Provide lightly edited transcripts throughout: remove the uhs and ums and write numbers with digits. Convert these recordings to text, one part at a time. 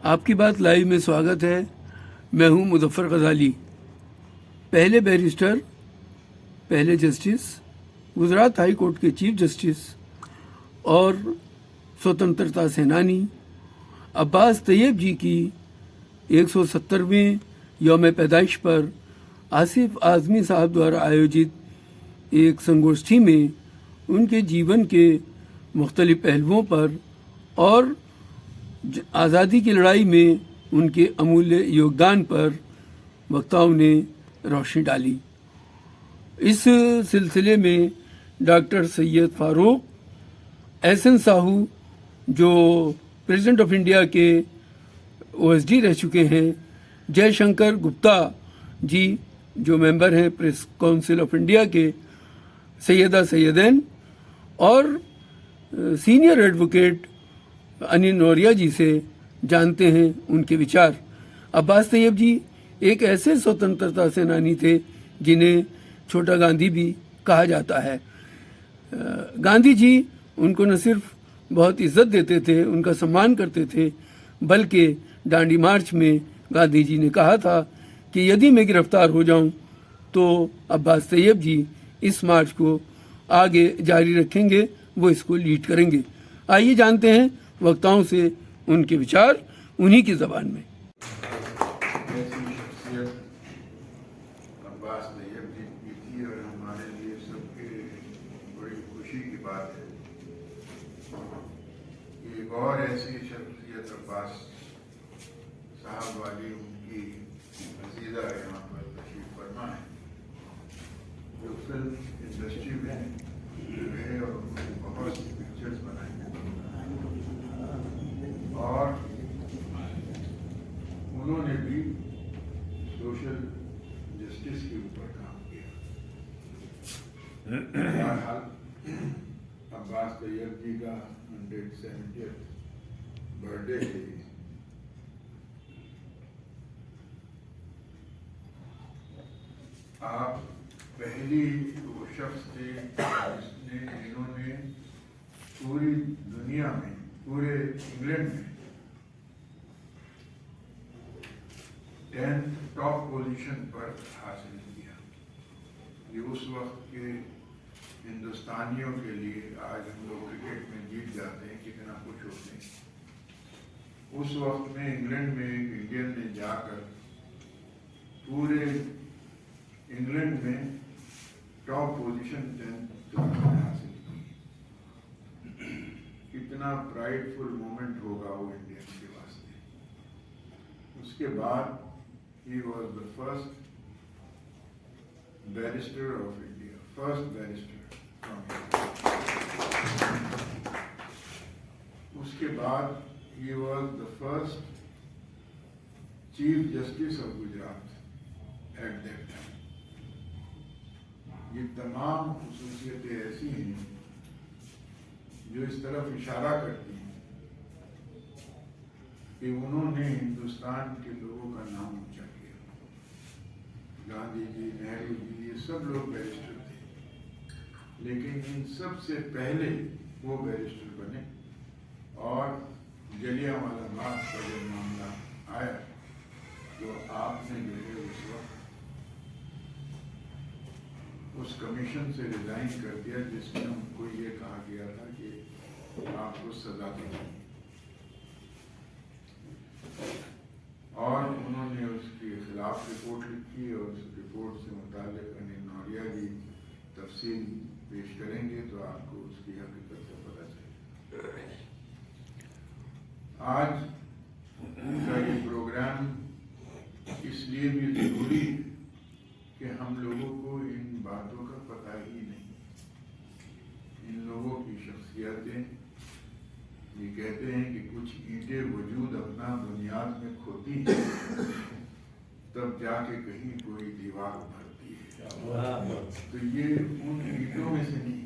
आपकी बात लाइव में स्वागत है। मैं हूं मुजफ्फर गजाली, पहले बैरिस्टर, पहले जस्टिस, गुजरात हाई कोर्ट के चीफ जस्टिस और स्वतंत्रता सेनानी अब्बास तैयब जी की 170वीं यौम पैदाइश पर आसिफ आज़मी साहब द्वारा आयोजित एक संगोष्ठी में उनके जीवन के मुख्तलिफ पहलुओं पर और आज़ादी की लड़ाई में उनके अमूल्य योगदान पर वक्ताओं ने रोशनी डाली। इस सिलसिले में डॉक्टर सैयद फारूक, एहसन साहू जो प्रेसिडेंट ऑफ इंडिया के ओएसडी रह चुके हैं, जयशंकर गुप्ता जी जो मेंबर हैं प्रेस काउंसिल ऑफ इंडिया के, सैयदा सैयदैन और सीनियर एडवोकेट अनिल नौरिया जी से जानते हैं उनके विचार। अब्बास तैयब जी एक ऐसे स्वतंत्रता सेनानी थे जिन्हें छोटा गांधी भी कहा जाता है। गांधी जी उनको न सिर्फ बहुत इज्जत देते थे, उनका सम्मान करते थे, बल्कि दांडी मार्च में गांधी जी ने कहा था कि यदि मैं गिरफ्तार हो जाऊं तो अब्बास तैयब जी इस मार्च को आगे जारी रखेंगे, वो इसको लीड करेंगे। आइए जानते हैं वक्ताओं से उनके विचार उन्हीं की ज़बान में। अब्बास तैयब जी की थी और हमारे लिए सबके बड़ी खुशी की बात है कि एक और ऐसी शख्सियत अब्बास साहब वाली उनकी अजीज़ा यहाँ पर तशरीफ फरमा है, जो फिल्म इंडस्ट्री में रहे और बहुत सी पिक्चर्स बनाई और उन्होंने भी सोशल जस्टिस के ऊपर काम किया। बहरहाल अब्बास तैयब जी का 170th बर्थडे है। आप पहली वो शख्स थे जिन्होंने पूरी दुनिया में, पूरे इंग्लैंड में 10th टॉप पोजीशन पर हासिल किया। ये उस वक्त के हिंदुस्तानियों के लिए, आज हम लोग क्रिकेट में जीत जाते हैं कितना खुश होते हैं, उस वक्त में इंग्लैंड में एक इंडियन ने जाकर पूरे इंग्लैंड में टॉप पोजीशन 10th हासिल की। कितना प्राइडफुल मोमेंट होगा वो इंडियन के वास्ते। उसके बाद he was the first barrister of India, first barrister from India. उसके बाद he was the first chief justice of Gujarat at that time. ये तमाम खुसूसियतें ऐसी हैं जो इस तरफ इशारा करती हैं कि उन्होंने हिंदुस्तान के लोगों का नाम ऊंचा किया। गांधी जी, नेहरू जी, ये सब लोग बैरिस्टर थे, लेकिन इन सब से पहले वो बैरिस्टर बने और जलियांवाला बाग का जब मामला आया तो आपने जो है उस वक्त उस कमीशन से रिजाइन कर दिया जिसमें उनको ये कहा गया था कि आपको सजा देनी, और उन्होंने उसके खिलाफ रिपोर्ट लिखी और उस रिपोर्ट से मुताल्लिक अनिल नौरिया जी तफसील पेश करेंगे तो आपको उसकी हकीकत से पता चलेगा। आज का ये प्रोग्राम इसलिए भी जरूरी है कि हम लोगों को इन बातों का पता ही नहीं। इन लोगों की शख्सियतें, ये कहते हैं कि कुछ ईंटें वजूद अपना बुनियाद में खोती हैं तब जाके कहीं कोई दीवार उभरती है। तो ये उन ईंटों में से नहीं,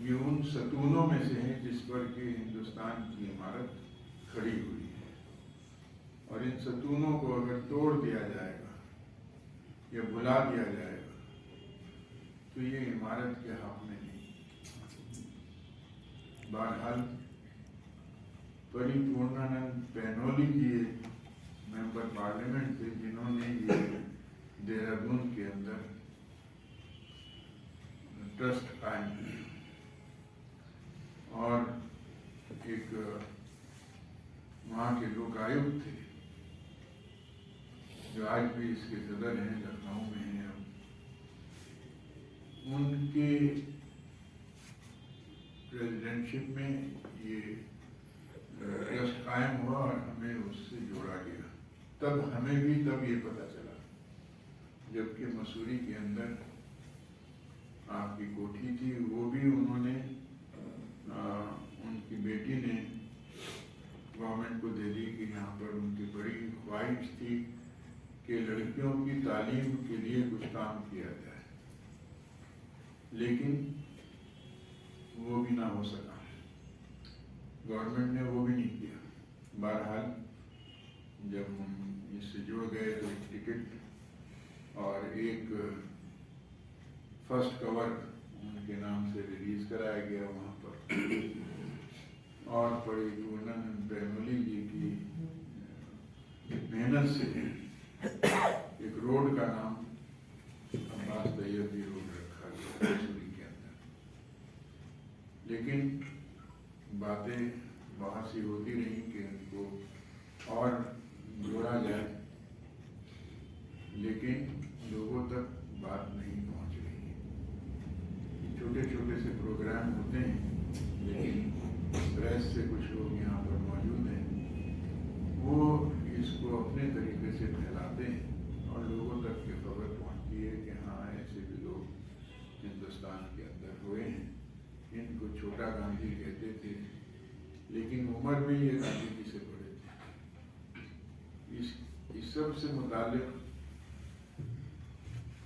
ये उन सतूनों में से है जिस पर कि हिंदुस्तान की इमारत खड़ी हुई है। और इन सतूनों को अगर तोड़ दिया जाएगा या भुला दिया जाएगा तो ये इमारत के हक में नहीं। बहरहाल परिपूर्णानंद पैनोली जी मेंबर पार्लियामेंट थे, जिन्होंने ये देहरादून के अंदर ट्रस्ट कायम किया। और एक वहाँ के लोकायुक्त थे, जो आज भी इसके सदर हैं, लखनऊ में हैं। उनके प्रेसिडेंटशिप में ये ट्रस्ट कायम हुआ और हमें उससे जोड़ा गया। तब हमें भी तब ये पता चला, जबकि मसूरी के अंदर आपकी कोठी थी, वो भी उन्होंने उनकी बेटी ने गवर्नमेंट को दे दी कि यहाँ पर उनकी बड़ी ख्वाहिश थी कि लड़कियों की तालीम के लिए कुछ काम किया जाए, लेकिन वो भी ना हो सका। गवर्नमेंट ने वो भी नहीं किया। बहरहाल जब हम इससे जुड़ गए तो एक टिकट और एक फर्स्ट कवर उनके नाम से रिलीज कराया गया वहाँ पर। और परिपूर्णानंद पैनोली जी की मेहनत से एक रोड का नाम अब्बास तैयबी रोड रखा गया मसूरी के अंदर। लेकिन बातें बहुत सी होती रही कि उनको और जोड़ा जाए, लेकिन लोगों तक बात नहीं पहुंच रही। छोटे छोटे से प्रोग्राम होते हैं, लेकिन प्रेस से कुछ लोग यहाँ पर मौजूद हैं, वो इसको अपने तरीके से फैलाते हैं और लोगों तक ये खबर पहुँचती है कि हाँ, ऐसे भी लोग हिंदुस्तान के अंदर हुए हैं। इनको छोटा गांधी कहते थे, लेकिन उम्र में ये गांधी जी से बड़े थे। इस सब से मुतालिक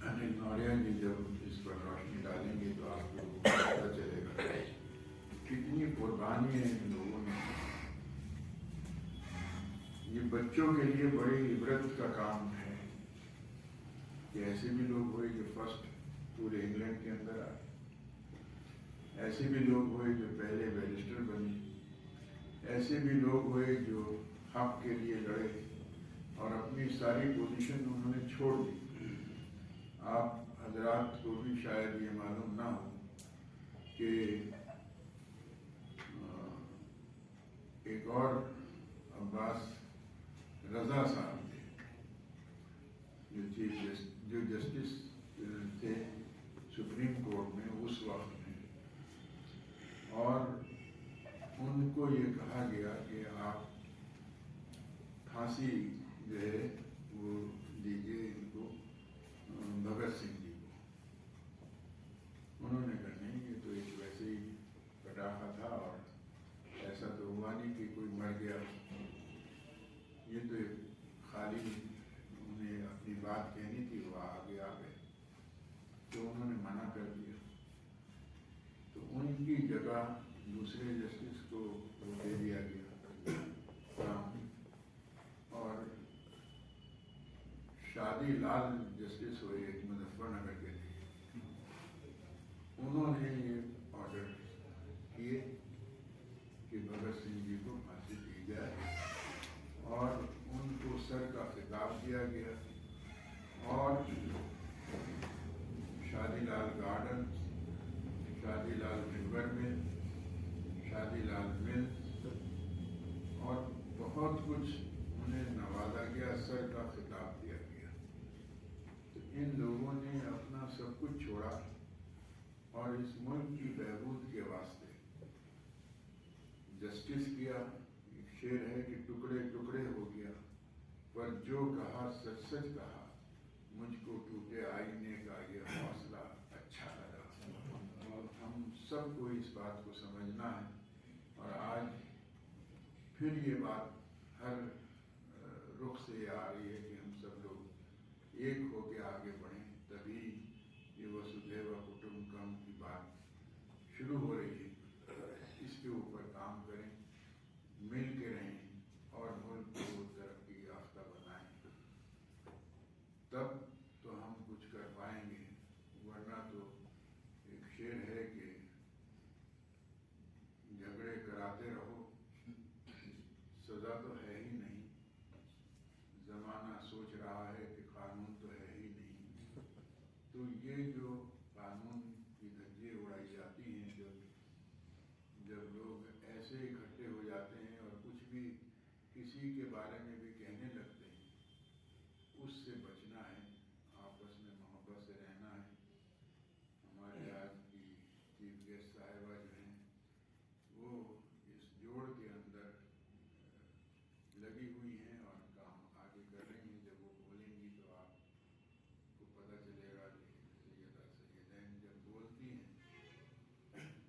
अनिल नौरिया जी जब इस पर रोशनी डालेंगे तो आपको पता चलेगा कितनी कुर्बानी है इन लोगों ने। ये बच्चों के लिए बड़ी इबरत का काम है कि ऐसे भी लोग हुए जो फर्स्ट पूरे इंग्लैंड के अंदर आए, ऐसे भी लोग हुए जो पहले बैरिस्टर बने, ऐसे भी लोग हुए जो हक के लिए लड़े और अपनी सारी पोजीशन उन्होंने छोड़ दी। आप हजरात को भी शायद ये मालूम ना हो कि एक और अब्बास रजा साहब थे, जो जस्टिस थे सुप्रीम कोर्ट में उस वक्त में, और उनको ये कहा गया कि आप फांसी जो है वो दीजिए इनको, भगत सिंह जी को। उन्होंने कहा नहीं, ये तो एक वैसे ही पटाखा था और ऐसा तो हुआ नहीं कि कोई मर गया, ये तो एक खाली उन्हें अपनी बात कहनी थी, वो आगे आ गए, तो उन्होंने मना कर दिया। तो उनकी जगह दूसरे जस्टिस को वो दे दिया गया और शादी लाल जस्टिस हुए एक मुजफ्फरनगर के लिए। उन्होंने ये ऑर्डर किए कि भगत सिंह जी को फांसी दी जाए और उनको सर का खिताब दिया गया और Shadilal garden, Shadilal sugar mill, Shadilal mill और बहुत कुछ उन्हें नवाजा गया, सर का खिताब दिया गया। तो इन लोगों ने अपना सब कुछ छोड़ा और इस मुल्क की बहबूद के वास्ते जस्टिस किया। एक शेर है कि टुकड़े टुकड़े हो गया, पर जो कहा सच सच कहा, मुझको टूटे आईने का ये हौसला अच्छा लगा। और हम सबको इस बात को समझना है और आज फिर ये बात हर रुख से आ रही है कि हम सब लोग एक होकर आगे बढ़ें, तभी ये वसुधैव कुटुंबकम की बात शुरू हो रही है। इसके ऊपर काम करें, मिल के रहें और मुल्क को तरक्की याफ्ता बनाएं, तब तो हम कुछ कर पाएंगे। वरना तो एक शेर है कि झगड़े कराते रहो, तो है ही नहीं, जमाना सोच रहा है कि कानून तो है ही नहीं। तो ये जो कानून की धज्जियाँ उड़ाई जाती हैं, जब लोग ऐसे इकट्ठे हो जाते हैं और कुछ भी किसी के बारे में भी कहने लगते हैं, उससे बचना है, आपस में मोहब्बत से रहना है। हमारे आज की चीफ गेस्ट साहिबा जो हैं वो इस जोड़ के अंदर लगी हुई हैं और काम आगे कर रही हैं। जब वो बोलेंगी तो आपको पता चलेगा कि सैयदा सैयदैन जब बोलती हैं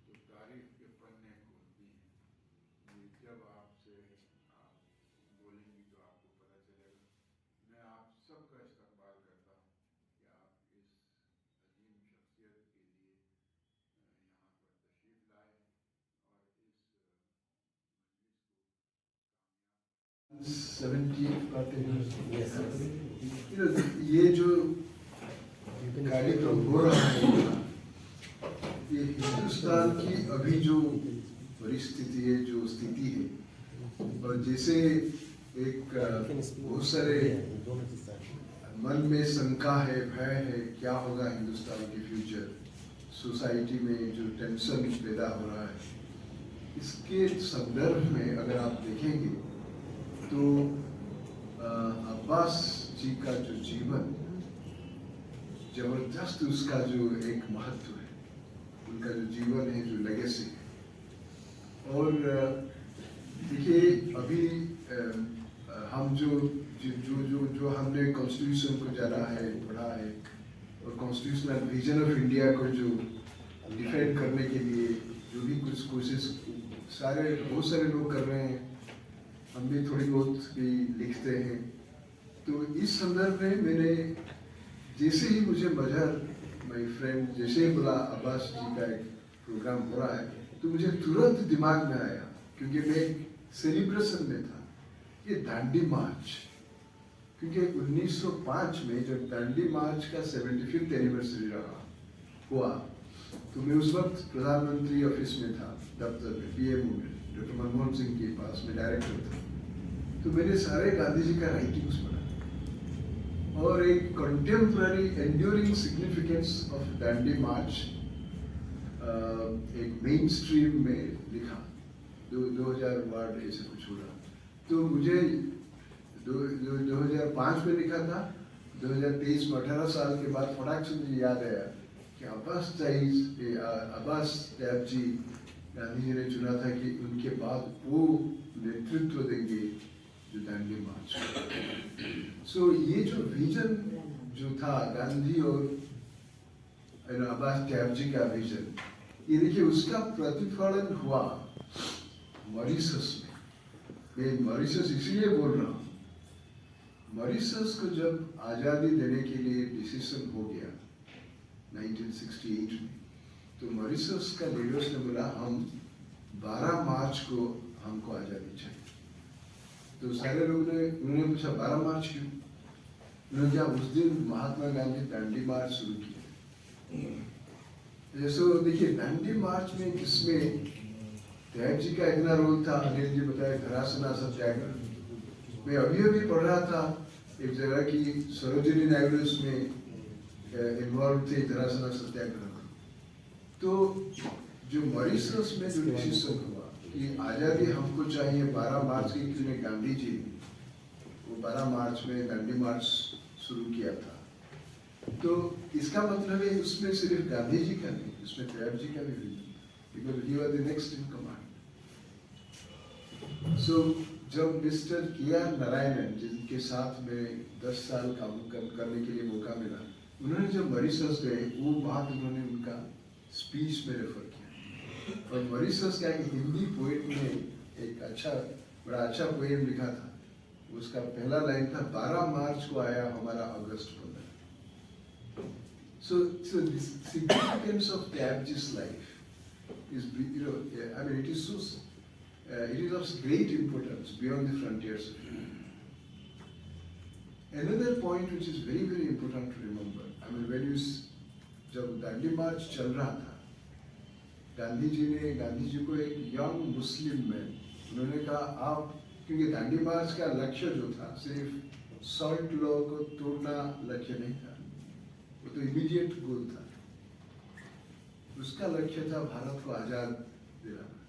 तो तारीफ के पन्ने खोलती हैं। ये जब आपसे आप बोलेंगी तो आपको पता चलेगा। मैं आप सबका इस्तकबाल करता हूँ कि आप इस अजीम शख्सियत के लिए यहाँ पर तशरीफ़ लाए और इस मजलिस को 70th ये जो कार्यक्रम हो रहा है, ये हिंदुस्तान की अभी जो परिस्थिति है, जो स्थिति है, और जैसे एक बहुत सारे मन में शंका है, भय है, क्या होगा हिंदुस्तान के फ्यूचर, सोसाइटी में जो टेंशन पैदा हो रहा है, इसके संदर्भ में अगर आप देखेंगे तो अब्बास जी का जो जीवन, जबरदस्त उसका जो एक महत्व है, उनका जो जीवन है, जो लेगेसी है। और देखिए अभी हम जो जो जो जो जो हमने कॉन्स्टिट्यूशन को जाना है, पढ़ा है, और कॉन्स्टिट्यूशनल विजन ऑफ इंडिया को जो डिफेंड करने के लिए जो भी कुछ कोशिश बहुत सारे लोग कर रहे हैं, हम भी थोड़ी बहुत भी लिखते हैं। तो इस संदर्भ में मैंने जैसे ही मुझे मजहर माई फ्रेंड जैसे ही बोला अब्बास जी का एक प्रोग्राम हो रहा है, तो मुझे तुरंत दिमाग में आया, क्योंकि मैं सेलिब्रेशन में था, ये दांडी मार्च, क्योंकि 1905 में जब दांडी मार्च का 75th एनिवर्सरी हुआ, तो मैं उस वक्त प्रधानमंत्री ऑफिस में था, दफ्तर में, पीएमओ में, डॉक्टर मनमोहन सिंह के पास में डायरेक्टर था। तो मैंने सारे गांधी जी का राइटिंग्स पढ़ा और एक contemporary enduring significance of Dandi march एक मेन स्ट्रीम में लिखा, 2000 वर्ड ऐसे कुछ हो रहा। तो मुझे 2005 में लिखा था, 2023 में 18 साल के बाद फटाक से मुझे याद आया कि अब्बास साहब जी गांधी जी ने चुना था कि उनके बाद वो नेतृत्व देंगे जो दांडी मार्च। सो ये जो विजन जो था गांधी और अब्बास साहब जी का विजन, ये देखिए उसका प्रतिफलन हुआ मॉरिशस में। मैं मॉरिशस इसलिए बोल रहा हूँ, मॉरिशस को जब आज़ादी देने के लिए डिसीजन हो गया 1968 में, तो मॉरिशस का लीडर्स ने बोला हम 12 मार्च को हमको आज़ादी चाहिए। तो सारे लोगों ने उन्होंने पूछा 12 मार्च क्यों? उन्होंने क्या उस दिन महात्मा गांधी दांडी मार्च शुरू किया। जैसे देखिए दांडी मार्च में जिसमें त्याग जी का इतना रोल था, अनिल जी बताया धरासना सत्याग्रह। मैं अभी पढ़ रहा था एक जगह की सरोजिनी नायडू इसमें इन्वॉल्व थे धरासना सत्याग्रह। तो जो मॉरिशस में जो डिसीजन हुआ कि आज़ादी हमको चाहिए 12 मार्च की, क्योंकि गांधी जी वो 12 मार्च में दांडी मार्च शुरू किया था। तो इसका मतलब है उसमें सिर्फ गांधी जी का नहीं, उसमें त्याग जी का भी, because he was the next in command. सो जब मिस्टर के.आर. नारायणन जिनके साथ में 10 साल काम करने के लिए मौका मिला, उन्होंने जब मॉरिशस गए वो बात उन्होंने उनका स्पीच में रेफर किया। और मॉरिशस का एक हिंदी पोएट ने एक बड़ा अच्छा पोएम लिखा था। उसका पहला लाइन था 12 मार्च को आया हमारा अगस्त 15। So the significance of Tyabji's life is, I mean, it is of great importance beyond the frontiers of India. Another point which is very, very important to remember, I mean, जब दांडी मार्च चल रहा था, गांधी जी को एक यंग मुस्लिम मैन, उन्होंने कहा आप क्योंकि दांडी मार्च का लक्ष्य जो था सिर्फ सॉल्ट लॉ को तोड़ना लक्ष्य नहीं था, वो तो इमीडिएट गोल था। उसका लक्ष्य था भारत को आजाद दिलाना।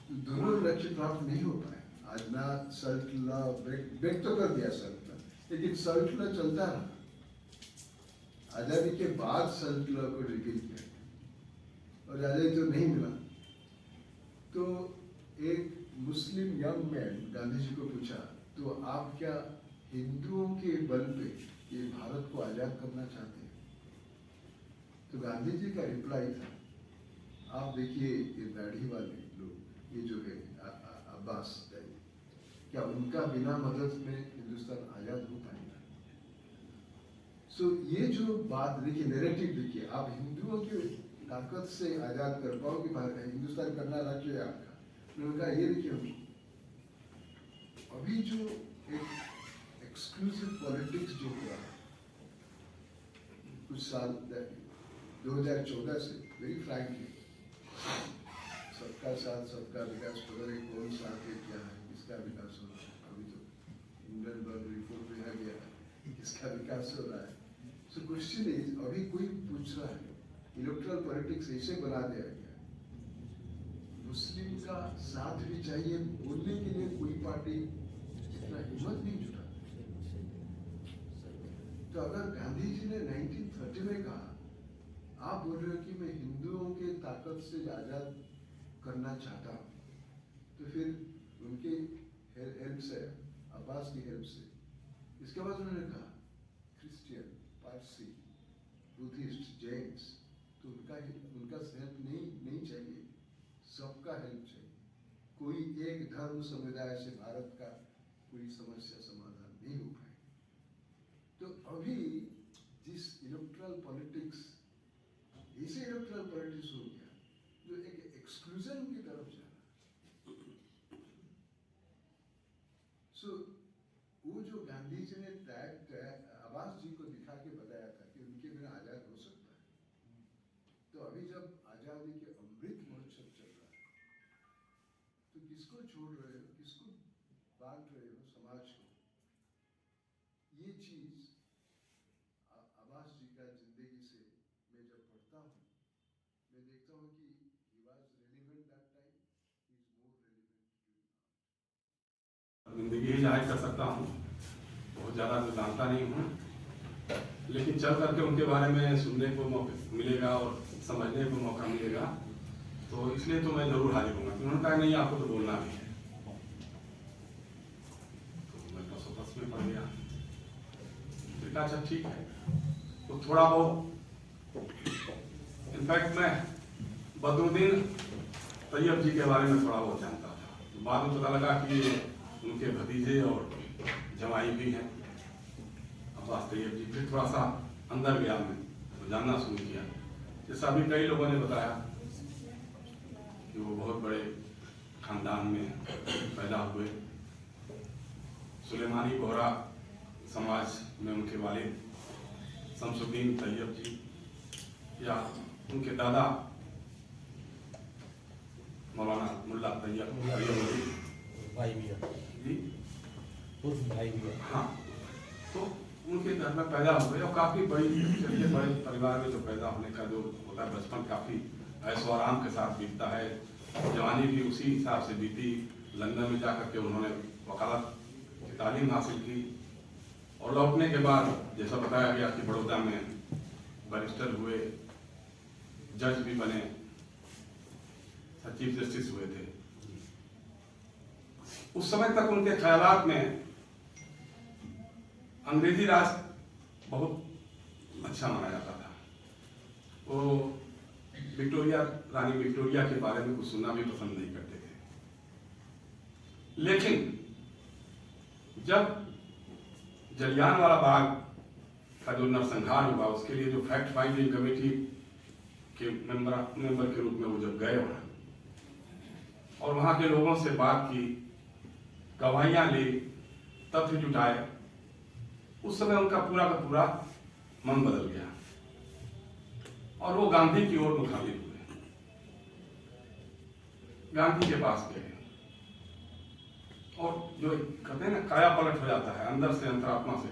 तो दोनों लक्ष्य प्राप्त नहीं हो पाए। आज ना सॉल्ट लॉ ब्रेक तो कर दिया सॉल्ट लॉ, लेकिन सॉल्ट लॉ चलता रहा। आजादी के बाद सॉल्ट लॉ को रिपीट किया और आजादी तो नहीं मिला। तो एक मुस्लिम यंग मैन गांधी जी को पूछा, तो आप क्या हिंदुओं के बल पे ये भारत को आजाद करना चाहते हैं? तो गांधी जी का रिप्लाई था, आप देखिए ये दाढ़ी वाले लोग, ये जो है अब्बास, क्या उनका बिना मदद में हिंदुस्तान आजाद हो पाएगा? सो ये जो बात देखिए, नैरेटिव देखिए, आप हिंदुओं की ताकत से आजाद कर पाओगे भारत, हिंदुस्तान करना लक्ष्य है आपका। उन्होंने कहा ये देखिए, अभी जो एक एक्सक्लूसिव पॉलिटिक्स जो हुआ कुछ साल 2014 से, वेरी फ्रैंकली, सबका साथ सबका विकास, पता नहीं कौन साथ है, क्या है, किसका विकास हो रहा है? अभी तो हिंडनबर्ग रिपोर्ट में आ गया, किसका विकास हो रहा है? सो क्वेश्चन इज, अभी कोई पूछ रहा है, इलेक्ट्रल पॉलिटिक्स ऐसे बना दिया गया, मुस्लिम का साथ भी चाहिए बोलने के लिए कोई पार्टी इतना हिम्मत नहीं जुटा। तो अगर गांधी जी ने 1930 में कहा, आप बोल रहे हो कि मैं हिंदुओं के ताकत से आजाद करना चाहता हूं, तो फिर उनके हेल्प से, अब्बास की हेल्प से, इसके बाद उन्होंने कहा क्रिश्चियन, पारसी, बुद्धिस्ट, जैन्स, तो उनका हेल्प नहीं चाहिए, सबका हेल्प चाहिए। कोई एक धर्म समुदाय से भारत का कोई समस्या समाधान नहीं हो पाए। तो अभी जिस इलेक्ट्रल पॉलिटिक्स, ऐसे इलेक्ट्रल पॉलिटिक्स हो गया जो एक एक्सक्लूजन की तरफ जा रहा। सो वो जो गांधी जी ने अब्बास जी को दिखा के बताया था कि उनके बिना आजाद हो सकता है, तो अभी जब आजादी के अमृत महोत्सव चल रहा है, तो किसको छोड़ रहे हो, किसको बांट रहे हो समाज को? ये चीज अब्बास जी का जिंदगी से मैं जब पढ़ता हूँ, मैं देखता हूँ कि he was relevant that time, he is more relevant today. जिंदगी ही जाहिर कर सकता हूँ, बहुत ज़्यादा तो जानता नहीं हूँ, लेकिन चल करके उनके बारे में सुनने को मौका मिलेगा और समझने को मौका मिलेगा, तो इसलिए तो मैं जरूर हाजिर हूँगा। उन्होंने कहा नहीं, आपको तो बोलना भी है, तो मैं बस में पड़ गया। फिर कहा अच्छा ठीक है, तो थोड़ा बहुत, इनफैक्ट मैं बदरुद्दीन तैयब जी के बारे में थोड़ा बहुत जानता था। तो बाद में पता लगा कि उनके भतीजे और जवाई भी हैं अब्बास तैयब जी। फिर थोड़ा सा अंदर गया मैं, तो जानना शुरू किया। जैसा अभी कई लोगों ने बताया कि वो बहुत बड़े खानदान में पैदा हुए, सुलेमानी बोहरा समाज में उनके वालिद शमसुद्दीन तैयब जी, या उनके दादा मौलाना मुल्ला तैयब भाई भी जी, भाई भी। हाँ, तो उनके घर में पैदा हुए और काफ़ी बड़े परिवार में जो पैदा होने का जो होता है, बचपन काफ़ी ऐशो आराम के साथ बीतता है। जवानी भी उसी हिसाब से बीती। लंदन में जाकर के उन्होंने वकालत की तालीम हासिल की और लौटने के बाद जैसा बताया गया कि बड़ौदा में बैरिस्टर हुए, जज भी बने, चीफ जस्टिस हुए थे। उस समय तक उनके ख्यालात में अंग्रेजी राज बहुत अच्छा माना जाता था। वो विक्टोरिया, रानी विक्टोरिया के बारे में कुछ सुनना भी पसंद नहीं करते थे। लेकिन जब जलियांवाला बाग का जो नरसंहार हुआ, उसके लिए जो फैक्ट फाइंडिंग कमेटी के मेंबर के रूप में वो जब गए वहां और वहां के लोगों से बात की, गवाहियां ली, तथ्य जुटाए, उस समय उनका पूरा का पूरा मन बदल गया और वो गांधी की ओर मुखालिफ हुए। गांधी के पास गए और जो कहते हैं ना काया पलट हो जाता है अंदर से, अंतरात्मा से।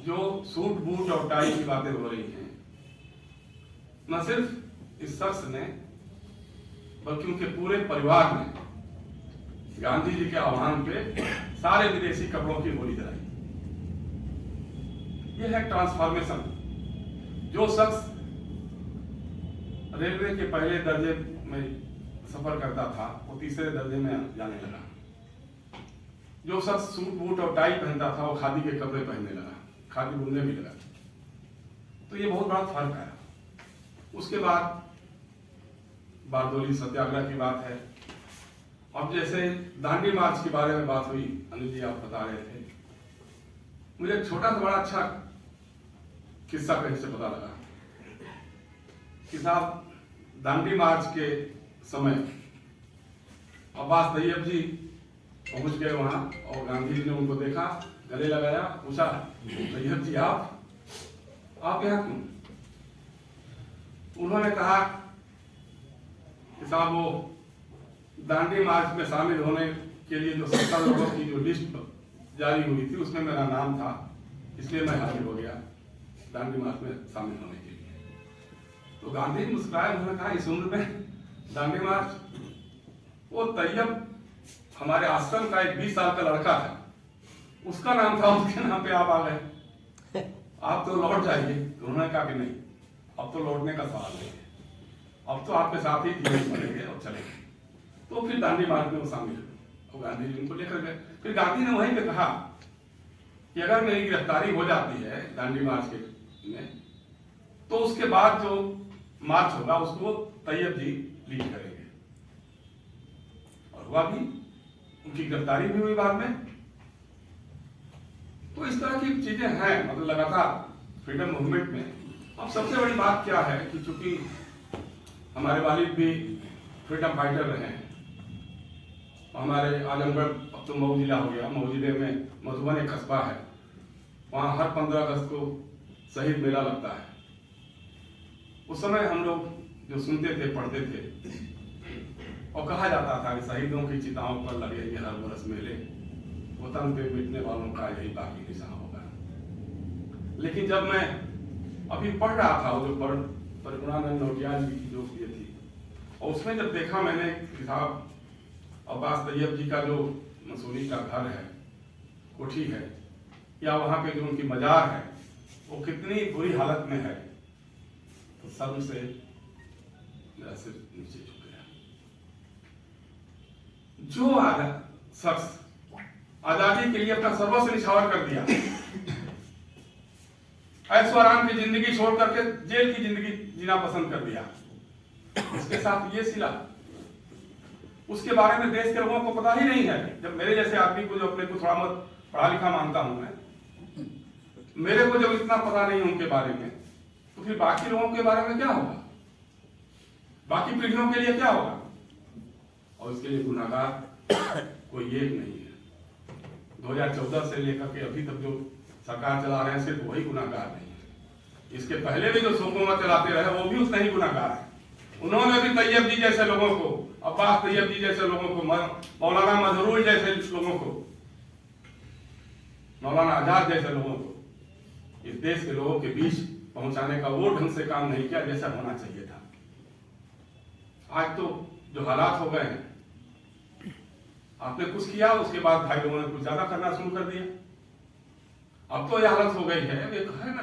जो सूट बूट और टाई की बातें हो रही हैं, न सिर्फ इस शख्स ने बल्कि उनके पूरे परिवार ने गांधी जी के आह्वान पे सारे विदेशी कपड़ों की होली जलाई। यह है ट्रांसफॉर्मेशन। जो शख्स रेलवे के पहले दर्जे में सफर करता था वो तीसरे दर्जे में जाने लगा। जो शख्स सूट बूट और टाई पहनता था वो खादी के कपड़े पहनने लगा, खादी बुनने भी लगा। तो ये बहुत बड़ा फर्क है। उसके बाद बारदोली सत्याग्रह की बात है। अब जैसे दांडी मार्च के बारे में बात हुई, अनिल जी आप बता रहे थे, मुझे एक छोटा सा बड़ा अच्छा किस्सा कहीं से पता लगा कि साहब दांडी मार्च के समय अब्बास तैयब जी पहुंच गए वहां और गांधी जी ने उनको देखा, गले लगाया, पूछा तैयब जी आप यहाँ क्यों? उन्होंने कहा कि साहब वो दांडी मार्च में शामिल होने के लिए जो 70 लोगों की जो लिस्ट जारी हुई थी उसमें मेरा नाम था, इसलिए मैं हाजिर हो गया दांडी मार्च में शामिल होने के लिए। तो गांधी जी मुस्कुराए, उन्होंने कहा इस उम्र में दांडी मार्च? वो तैयब हमारे आश्रम का एक 20 साल का लड़का था, उसका नाम था, उसके नाम पे आप आ गए, आप तो लौट जाइए। तो उन्होंने कहा कि नहीं, अब तो लौटने का सवाल नहीं है, अब तो आपके साथ ही जीवन पड़ेंगे और चलेंगे। तो फिर दांडी मार्च में वो शामिल हुए और गांधी जी उनको लेकर गए। फिर गांधी ने वहीं पे कहा कि अगर मेरी गिरफ्तारी हो जाती है दांडी मार्च के में, तो उसके बाद जो मार्च होगा उसको तैयब जी लीड करेंगे। और हुआ भी, उनकी गिरफ्तारी भी हुई बाद में। तो इस तरह की चीजें हैं, मतलब लगातार फ्रीडम मूवमेंट में। अब सबसे बड़ी बात क्या है कि चूंकि हमारे वालिद भी फ्रीडम फाइटर रहे हैं, हमारे आजमगढ़ अब तो मऊ जिला हो गया, मऊ जिले में मधुबन एक कस्बा है, वहाँ हर 15 अगस्त को शहीद मेला लगता है। उस समय हम लोग जो सुनते थे, पढ़ते थे, और कहा जाता था कि शहीदों की चिताओं पर लगेंगे हर बरस मेले, वतन पे मिटने वालों का यही बाकी निशान होगा। लेकिन जब मैं अभी पढ़ रहा था वो जो परिपूर्णानंद नौटियाल जी की जो ये थी, और उसमें जब देखा मैंने कि साहब अब्बास तैयब जी का जो मसूरी का घर है, कोठी है, या वहाँ पे जो उनकी मजार है, वो कितनी बुरी हालत में है, तो शर्म से मेरा सिर नीचे झुक गया। जो शख्स आजादी के लिए अपना सर्वस्व निछावर कर दिया, ऐशो आराम की जिंदगी छोड़ करके जेल की जिंदगी जीना पसंद कर दिया, उसके साथ ये सिला, उसके बारे में देश के लोगों को पता ही नहीं है। जब मेरे जैसे आदमी को, जो अपने को थोड़ा बहुत पढ़ा लिखा मानता हूं मैं, मेरे को जब इतना पता नहीं उनके बारे में, तो फिर बाकी लोगों के बारे में क्या होगा, बाकी पीढ़ियों के लिए क्या होगा? और इसके लिए गुनाहगार कोई एक नहीं है। 2014 से लेकर के अभी तक जो सरकार चला रहे हैं, सिर्फ वही गुनाहगार नहीं है। इसके पहले भी जो हुकूमत चलाते रहे वो भी उतने ही गुनाहगार है। उन्होंने भी तैयब जी जैसे लोगों को, अब्बास तैयब जी जैसे लोगों को, मौलाना मजरूल जैसे लोगों को, मौलाना आजाद जैसे लोगों को इस देश के लोगों के बीच पहुंचाने का वो ढंग से काम नहीं किया जैसा होना चाहिए था। आज तो जो हालात हो गए हैं, आपने कुछ किया, उसके बाद भाई लोगों ने कुछ ज्यादा करना शुरू कर दिया। अब तो यह हालत हो गई है, एक है ना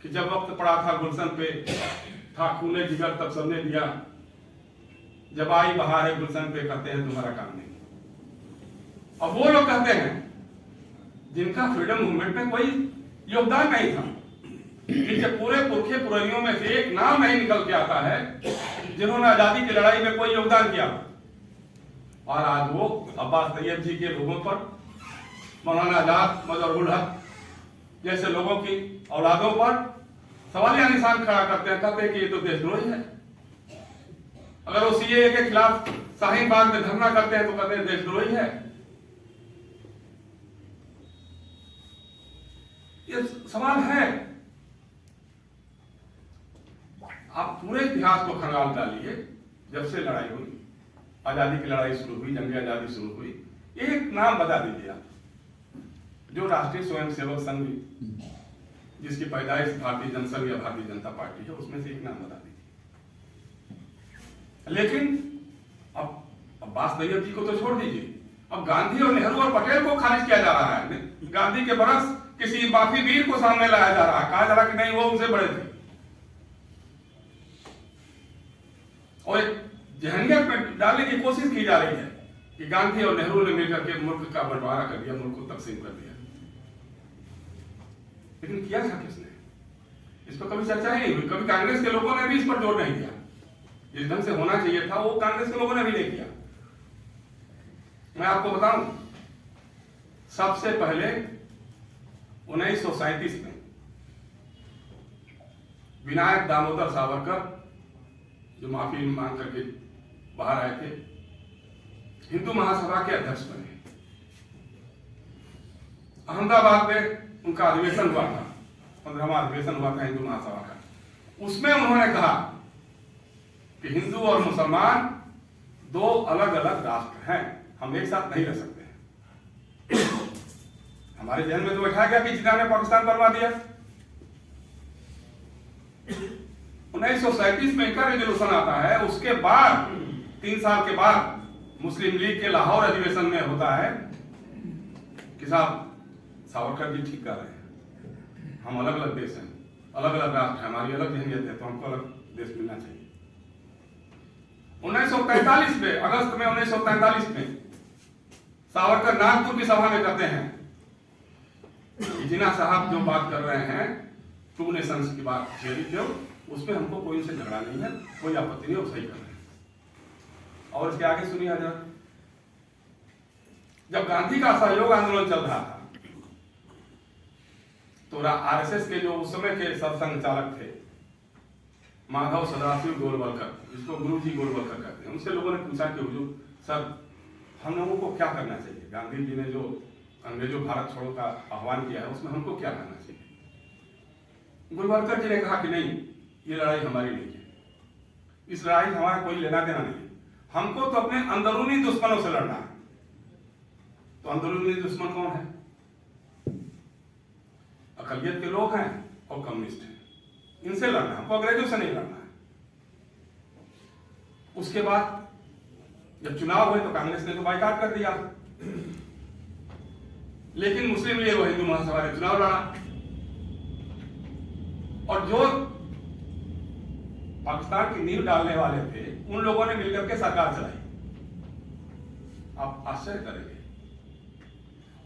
कि जब वक्त पड़ा था गुलशन पे था खूने जिगर, तब सबने दिया, जब आई बहार है गुलशन पे कहते हैं तुम्हारा काम नहीं। अब वो लोग कहते हैं जिनका फ्रीडम मूवमेंट में कोई योगदान नहीं था, जिनके पूरे पुरखे पुरानियों में से एक नाम नहीं निकल के आता है जिन्होंने आजादी की लड़ाई में कोई योगदान किया, और आज वो अब्बास तैयब जी के लोगों पर, मौलाना आजाद, मजहरुल हक जैसे लोगों की औलादों पर सवालिया निशान खड़ा करते हैं, कहते हैं कि ये तो देशद्रोही है। अगर वो सीएए के खिलाफ शाहीन बाग में धरना करते हैं तो कहते हैं देशद्रोही है। ये सवाल है। आप पूरे इतिहास को खंगाल डालिए, जब से लड़ाई हुई आजादी की लड़ाई शुरू हुई, जंग आजादी शुरू हुई, एक नाम बता दीजिए आप, जो राष्ट्रीय स्वयंसेवक संघ जिसकी पैदाइश भारतीय जनसंघ या भारतीय जनता पार्टी है, उसमें से एक नाम बता दीजिए। लेकिन अब अब्बास तैयब जी को तो छोड़ दीजिए, अब गांधी और नेहरू और पटेल को खारिज किया जा रहा है। गांधी के बरस किसी बाकी वीर को सामने लाया जा रहा है, कहा जा रहा कि नहीं वो उनसे बड़े थे, और एक जहनियत में डालने की कोशिश की जा रही है कि गांधी और नेहरू ने मिलकर के मुल्क का बंटवारा कर दिया, मुल्क को तकसीम कर दिया। लेकिन किया था किसने? इस पर कभी चर्चा ही नहीं हुई। कभी कांग्रेस के लोगों ने भी इस पर जोर नहीं दिया। जिस ढंग से होना चाहिए था वो कांग्रेस के लोगों ने भी नहीं किया। मैं आपको बताऊं, सबसे पहले 1937 में विनायक दामोदर सावरकर, जो माफी मांग करके बाहर आए थे, हिंदू महासभा के अध्यक्ष बने। अहमदाबाद में उनका अधिवेशन हुआ था, 15वां अधिवेशन हुआ था हिंदू महासभा का। उसमें उन्होंने कहा कि हिंदू और मुसलमान दो अलग अलग राष्ट्र हैं, हम एक साथ नहीं रह सकते हैं। हमारे जहन में तो बैठा गया कि जिन्होंने पाकिस्तान बनवा दिया। 1937 में इनका रेजोल्यूशन आता है। उसके बाद 3 साल के बाद मुस्लिम लीग के लाहौर अधिवेशन में होता है कि साहब सावरकर जी ठीक कर रहे हैं, हम अलग अलग देश हैं, अलग अलग राष्ट्र है, हमारी अलग जहनियत है, तो हमको अलग देश मिलना चाहिए। 1943 में, अगस्त में 1943 में सावरकर नागपुर की सभा में कहते हैं कि जिन्ना साहब जो बात कर रहे हैं, टू नेशंस की बात छेड़ी क्यों, उसमें हमको कोई से झगड़ा नहीं है, कोई आपत्ति नहीं, वो सही कर रहे हैं। और इसके आगे सुनिए हजरत, जब गांधी का सहयोग आंदोलन चल रहा था तो आरएसएस के जो उस समय के सरसंघ चालक थे माधव सदाशिव गोलवलकर, जिसको गुरु जी गोलवलकर कहते हैं, उनसे लोगों ने पूछा कि हुजूर सर हम लोगों को क्या करना चाहिए, गांधी जी ने जो अंग्रेजों भारत छोड़ो का आह्वान किया है उसमें हमको क्या करना चाहिए। गोलवलकर जी ने कहा कि नहीं, ये लड़ाई हमारी नहीं है, इस लड़ाई हमारा कोई लेना देना नहीं है, हमको तो अपने अंदरूनी दुश्मनों से लड़ना है। तो अंदरूनी दुश्मन कौन है? अकलियत के लोग हैं और कम्युनिस्ट हैं, इनसे लड़ना है, हमको अंग्रेजों से नहीं लड़ना है। उसके बाद जब चुनाव हुए तो कांग्रेस ने तो बाइकाट कर दिया, लेकिन मुस्लिम लीग और हिंदू महासभा ने चुनाव लड़ा, और जो पाकिस्तान की नींव डालने वाले थे उन लोगों ने मिलकर के सरकार चलाई। आप आश्चर्य करेंगे,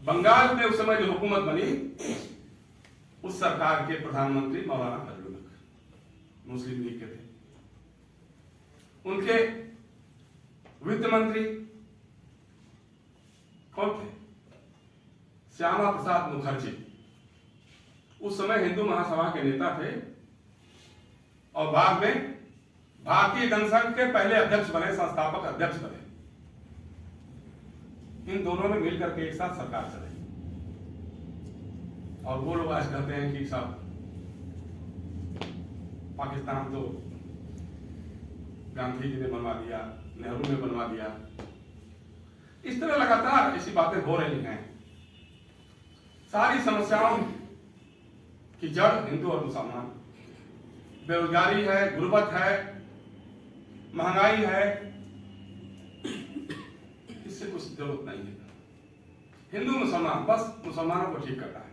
बंगाल में उस समय जो हुकूमत बनी, उस सरकार के प्रधानमंत्री मौलाना फजलुल हक मुस्लिम लीग के थे। उनके वित्त मंत्री कौन थे? श्यामा प्रसाद मुखर्जी, उस समय हिंदू महासभा के नेता थे और बाद में भारतीय जनसंघ के पहले अध्यक्ष बने, संस्थापक अध्यक्ष बने। इन दोनों ने मिलकर के एक साथ सरकार चलाई, और वो लोग आज कहते हैं कि साहब पाकिस्तान तो गांधी जी ने बनवा दिया, नेहरू ने बनवा दिया। इस तरह लगातार ऐसी बातें हो रही हैं। सारी समस्याओं की जड़ हिंदू और मुसलमान, बेरोजगारी है, गुर्बत है, महंगाई है, इससे कुछ जरूरत नहीं है। हिंदू मुसलमान, बस मुसलमानों को ठीक करना है।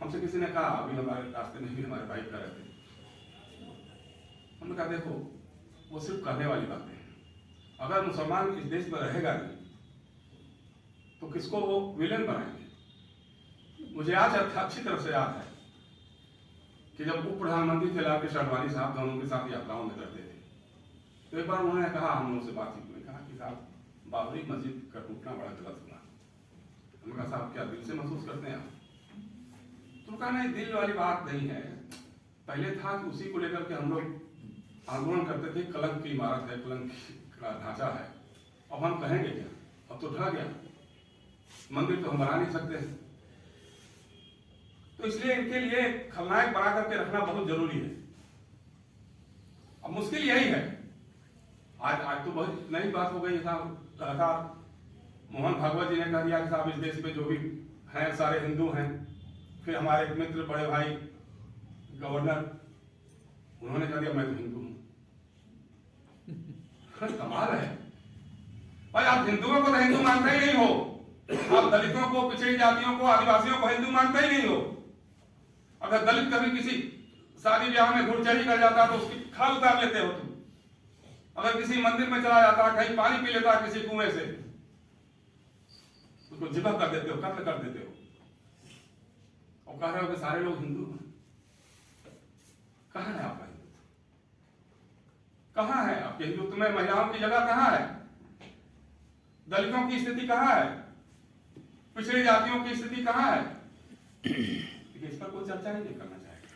हमसे किसी ने कहा, अभी हमारे रास्ते में भी हमारे भाई कर रहे थे, हमने कहा देखो वो सिर्फ कहने वाली बातें हैं। अगर मुसलमान इस देश में रहेगा नहीं तो किसको वो विलेन बनाएंगे। मुझे आज अच्छी तरह से याद है कि जब उप प्रधानमंत्री थे लाल कृष्ण आडवाणी साहब, दोनों के साथ यात्राओं में करते थे, तो एक बार उन्होंने कहा, हम लोगों से बातचीत में कहा कि साहब बाबरी मस्जिद का टूटना बड़ा गलत हुआ। हमने कहा साहब क्या दिल से महसूस करते हैं आप? तो कहा नहीं, दिल वाली बात नहीं है, पहले था कि उसी को लेकर के हम लोग आंदोलन करते थे, कलंक की इमारत है, कलंक का ढांचा है, अब हम कहेंगे क्या, अब तो ढह गया, मंदिर तो हम बना नहीं सकते। तो इसलिए इनके लिए खलनायक बना करके रखना बहुत जरूरी है। अब मुश्किल यही है आज तो बहुत नई बात हो गई साहब। लगातार मोहन भागवत जी ने कह दिया कि साहब इस देश में जो भी हैं सारे हिंदू हैं। फिर हमारे एक मित्र बड़े भाई गवर्नर, उन्होंने कह दिया मैं तो हिंदू हूं। कमाल है भाई, आप हिंदुओं को तो हिंदू मानते ही नहीं हो। आप दलितों को, पिछड़ी जातियों को, आदिवासियों को हिंदू मानते ही नहीं हो। अगर दलित कभी किसी शादी ब्याह में घुड़चढ़ी कर जाता तो उसकी खाल उतार लेते हो तुम। अगर किसी मंदिर में चला जाता, कहीं पानी पी लेता किसी कुएं से, उसको जिबा कर देते हो, कत्ल कर देते हो, और कह रहे हो कि सारे लोग हिंदू हैं। कहां है आपका हिंदुत्व? कहां है आपके हिंदुत्व में? महिलाओं की जगह कहां है? दलितों की स्थिति कहां है? पिछड़ी जातियों की स्थिति कहां है? इस पर कोई चर्चा ही नहीं करना चाहेगा।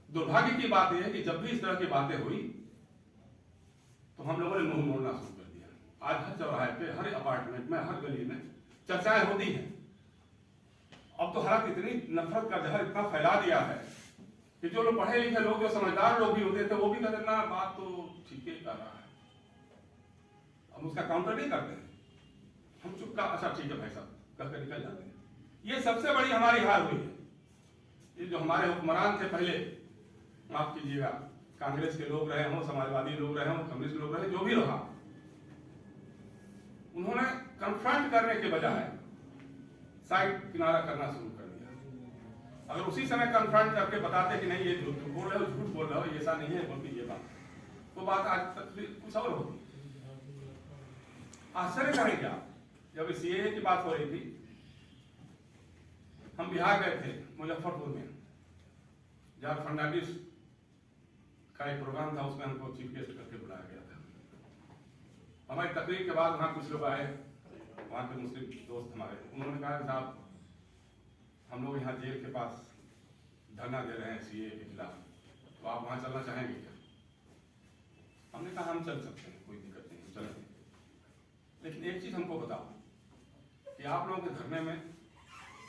दुर्भाग्य की बात यह है कि जब भी इस तरह की बातें हुई तो हम लोगों ने मुंह मोड़ना शुरू कर दिया। आज हर चौराहे पे, हर अपार्टमेंट में, हर गली में चर्चाएं होती हैं। अब तो हालात इतनी नफरत का जहर इतना फैला दिया है कि जो लोग पढ़े लिखे लोग, जो समझदार लोग भी होते थे, वो भी कहते ना बात तो ठीक ही कर रहा है, हम उसका काउंटर नहीं करते, हम चुप का अच्छा ठीक है भाई साहब कहकर निकल जाते हैं। ये सबसे बड़ी हमारी हार हुई है। ये जो हमारे हुक्मरान थे पहले, माफ कीजिएगा, कांग्रेस के लोग रहे हों, समाजवादी लोग रहे हों, कम्युनिस्ट लोग रहे, जो भी रहा, उन्होंने कन्फ्रंट करने के बजाय साइड किनारा करना शुरू कर दिया। अगर उसी समय कन्फ्रंट करके बताते कि नहीं ये झूठ बोल रहे हो, झूठ बोल रहे हो, ऐसा नहीं है, बोलती ये बात, तो बात आज तक कुछ और होती। आश्चर्य करें क्या, जब सीएए की बात हो रही थी, हम बिहार गए थे, मुजफ्फरपुर में, जहां फर्नांडिस का एक प्रोग्राम था, उसमें हमको चीफ गेस्ट करके बुलाया गया था। हमारी तकरीर के बाद वहां कुछ लोग आए, वहां के मुस्लिम दोस्त हमारे, उन्होंने कहा कि साहब हम लोग यहाँ जेल के पास धरना दे रहे हैं सीए के खिलाफ, तो आप वहां चलना चाहेंगे क्या? हमने कहा हम चल सकते हैं, कोई दिक्कत नहीं, चलेंगे। लेकिन एक चीज हमको बताओ कि आप लोगों के धरने में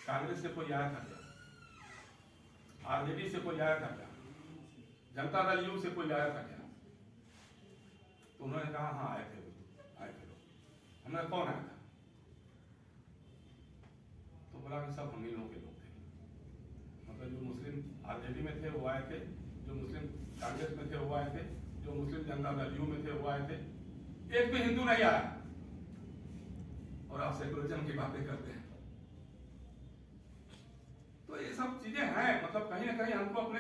कांग्रेस से कोई आया था क्या? आरजेडी से कोई आया था क्या? जनता दल यू से कोई आया था क्या? तो उन्होंने कहा हाँ आए थे लोग। हमने कौन आया था? तो बोला कि सब हम ही लोगों के लोग थे। मतलब जो मुस्लिम आरजेडी में थे वो आए थे, जो मुस्लिम कांग्रेस में थे वो आए थे, जो मुस्लिम जनता दल यू में थे वो आए थे, एक भी हिंदू नहीं आया। और आप सेकुलरिज्म की बातें करते हैं। तो ये सब चीजें हैं, मतलब कहीं ना कहीं हमको अपने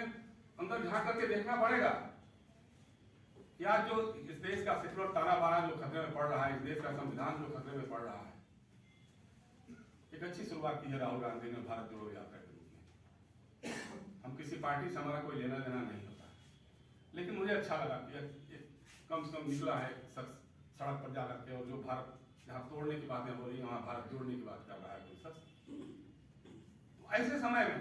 अंदर झांक करके देखना पड़ेगा कि आज जो इस देश का सेकुलर ताना बाना जो खतरे में पड़ रहा है, इस देश का संविधान जो खतरे में पड़ रहा है। एक अच्छी शुरुआत की है राहुल गांधी ने भारत जोड़ो यात्रा के रूप में। हम किसी पार्टी से हमारा कोई लेना देना नहीं होता, लेकिन मुझे अच्छा लगा कि कम से कम निकला है सड़क पर जाकर के, और जो भारत जहाँ तोड़ने की बातें हो रही है वहां भारत जोड़ने की बात कर रहा है कोई शख्स। तो ऐसे समय में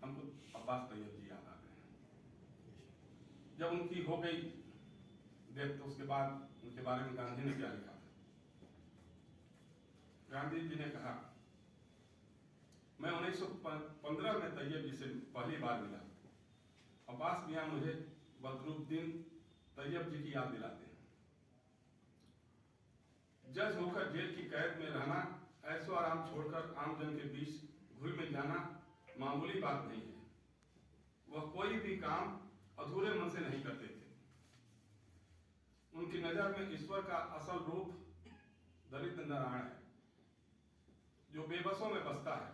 हमको अब्बास तैयब जी याद आ गए हैं। जब उनकी हो गई डेथ तो उसके बाद उनके बारे में गांधी ने क्या लिखा था? गांधी जी ने कहा, मैं 1915 में तैयब जी से पहली बार मिला। अब्बास मियां मुझे बदरुद्दीन तैयब जी की याद दिलाते हैं। जज होकर जेल की कैद में रहना, ऐशो आराम छोड़कर आमजन के बीच घुल मिल जाना मामूली बात नहीं है। वह कोई भी काम अधूरे मन से नहीं करते थे। उनकी नजर में ईश्वर का असल रूप दरिद्र नारायण है, जो बेबसों में बसता है।